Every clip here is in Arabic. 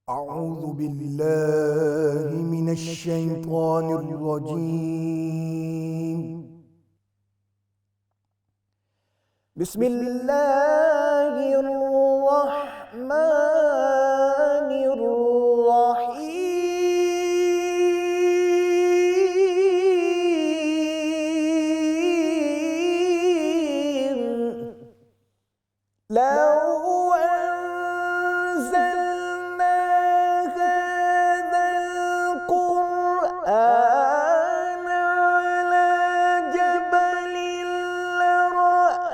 أعوذ بالله من الشيطان الرجيم. بسم الله الرحمن الرحيم. لو أنزلنا هذا القرآن على جبل لرأيته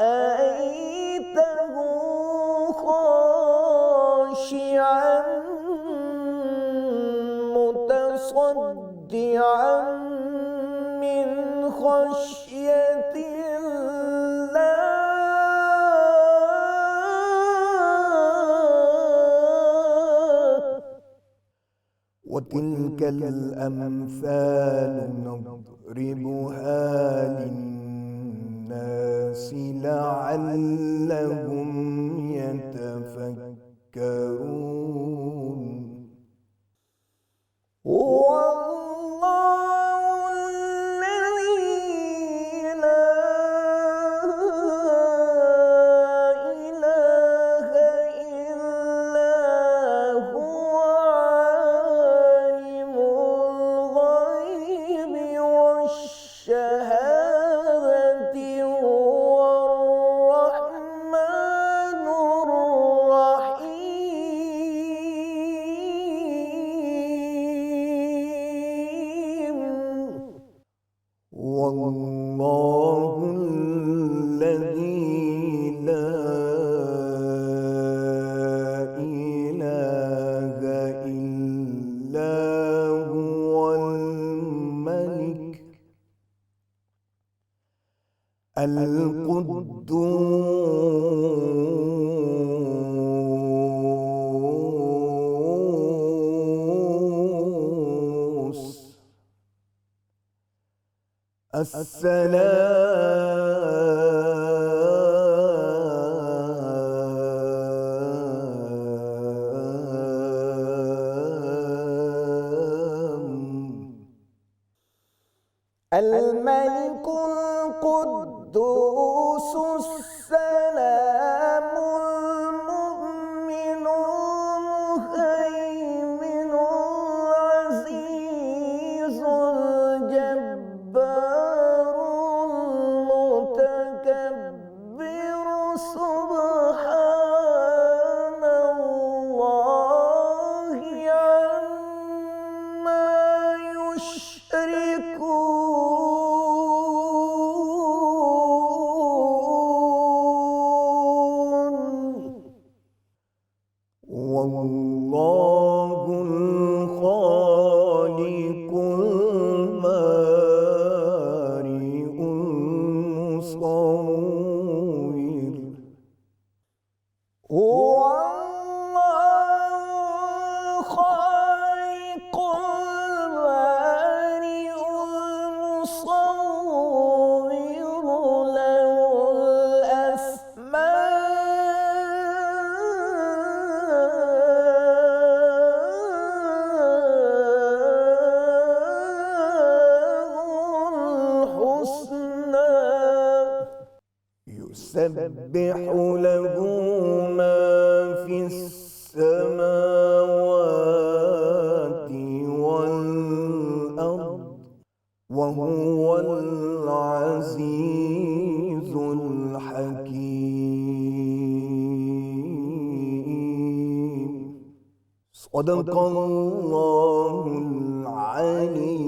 خاشعا متصدعا من خشية الله. وتلك الأمثال نضربها للناس لعلهم يتفكرون. والله الذي لا إله إلا هو عالم الغيب والشهادة هو الرحمن الرحيم. والله الذي لا إله إلا هو الملك القدوس الملك القدوس السلام المؤمن المهيمن العزيز الجبار المتكبر سبحان الله عما يشركون. والله الخالق البارئ المصور. هو الله الخالق البارئ المصور له الأسماء الحسنى. يسبح له ما في السماوات والأرض وهو العزيز الحكيم. صدق الله العلي